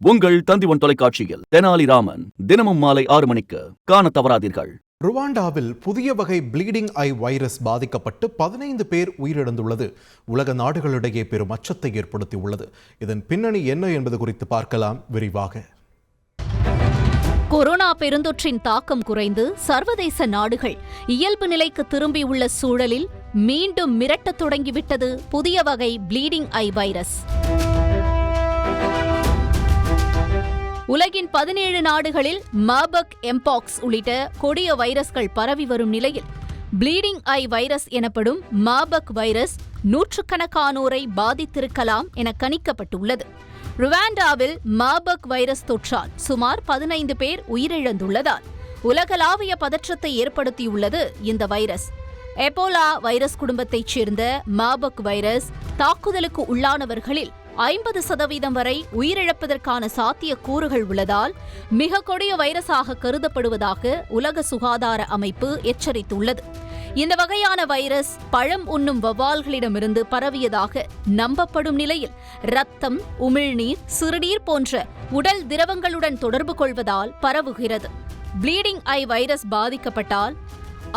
உங்கள் தந்திவன் தொலைக்காட்சியில் தெனாலிராமன் தினமும் மாலை 6 மணிக்கு காண தவறாதீர்கள். ருவாண்டாவில் புதிய வகை ப்ளீடிங் ஐ வைரஸ் பாதிக்கப்பட்டு 15 பேர் உயிரிழந்துள்ளது உலக நாடுகளிடையே பெரும் அச்சத்தை ஏற்படுத்தியுள்ளது. இதன் பின்னணி என்ன என்பது குறித்து பார்க்கலாம் விரிவாக. கொரோனா பெருந்தொற்றின் தாக்கம் குறைந்து சர்வதேச நாடுகள் இயல்பு நிலைக்கு திரும்பியுள்ள சூழலில் மீண்டும் மிரட்டத் தொடங்கிவிட்டது புதிய வகை ப்ளீடிங் ஐ வைரஸ். உலகின் 17 நாடுகளில் மார்பர்க், எம்பாக்ஸ் உள்ளிட்ட கொடிய வைரஸ்கள் பரவி வரும் நிலையில் ப்ளீடிங் ஐ வைரஸ் எனப்படும் மார்பர்க் வைரஸ் நூற்றுக்கணக்கானோரை பாதித்திருக்கலாம் என கணிக்கப்பட்டுள்ளது. ருவாண்டாவில் மார்பர்க் வைரஸ் தொற்றால் சுமார் 15 பேர் உயிரிழந்துள்ளதால் உலகளாவிய பதற்றத்தை ஏற்படுத்தியுள்ளது இந்த வைரஸ். எபோலா வைரஸ் குடும்பத்தைச் சேர்ந்த மார்பர்க் வைரஸ் தாக்குதலுக்கு உள்ளானவர்களில் 50% வரை உயிரிழப்பதற்கான சாத்திய கூறுகள் உள்ளதால் மிக கொடிய வைரஸாக கருதப்படுவதாக உலக சுகாதார அமைப்பு எச்சரித்துள்ளது. இந்த வகையான வைரஸ் பழம் உண்ணும் வௌவால்களிடமிருந்து பரவியதாக நம்பப்படும் நிலையில் இரத்தம், உமிழ்நீர், சிறுநீர் போன்ற உடல் திரவங்களுடன் தொடர்பு கொள்வதால் பரவுகிறது. ப்ளீடிங் ஐ வைரஸ் பாதிக்கப்பட்டால்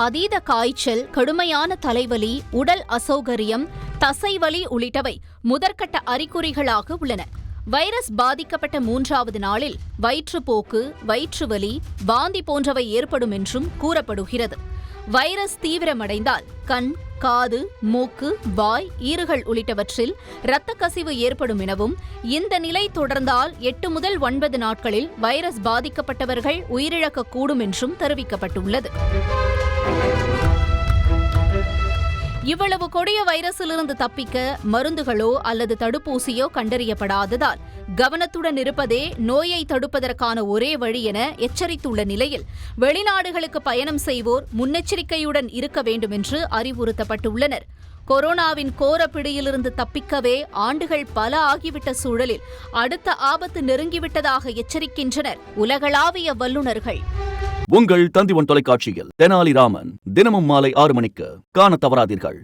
அதீத காய்ச்சல், கடுமையான தலைவலி, உடல் அசௌகரியம், தசைவலி உள்ளிட்டவை முதற்கட்ட அறிகுறிகளாக உள்ளன. வைரஸ் பாதிக்கப்பட்ட 3வது நாளில் வயிற்றுப்போக்கு, வயிற்றுவலி, வாந்தி போன்றவை ஏற்படும் என்றும் கூறப்படுகிறது. வைரஸ் தீவிரமடைந்தால் கண், காது, மூக்கு, வாய், ஈறுகள் உள்ளிட்டவற்றில் இரத்த கசிவு ஏற்படும் எனவும், இந்த நிலை தொடர்ந்தால் 8 முதல் 9 நாட்களில் வைரஸ் பாதிக்கப்பட்டவர்கள் உயிரிழக்கக்கூடும் என்றும் தெரிவிக்கப்பட்டுள்ளது. இவ்வளவு கொடிய வைரஸிலிருந்து தப்பிக்க மருந்துகளோ அல்லது தடுப்பூசியோ கண்டறியப்படாததால் கவனத்துடன் இருப்பதே நோயை தடுப்பதற்கான ஒரே வழி என எச்சரித்துள்ள நிலையில் வெளிநாடுகளுக்கு பயணம் செய்வோர் முன்னெச்சரிக்கையுடன் இருக்க வேண்டும் என்று அறிவுறுத்தப்பட்டுள்ளனர். கொரோனாவின் கோர பிடியிலிருந்து தப்பிக்கவே ஆண்டுகள் பல ஆகிவிட்ட சூழலில் அடுத்த ஆபத்து நெருங்கிவிட்டதாக எச்சரிக்கின்றனர் உலகளாவிய வல்லுநர்கள். உங்கள் தந்திவன் தொலைக்காட்சியில் தெனாலிராமன் தினமும் மாலை 6 மணிக்கு காண தவறாதீர்கள்.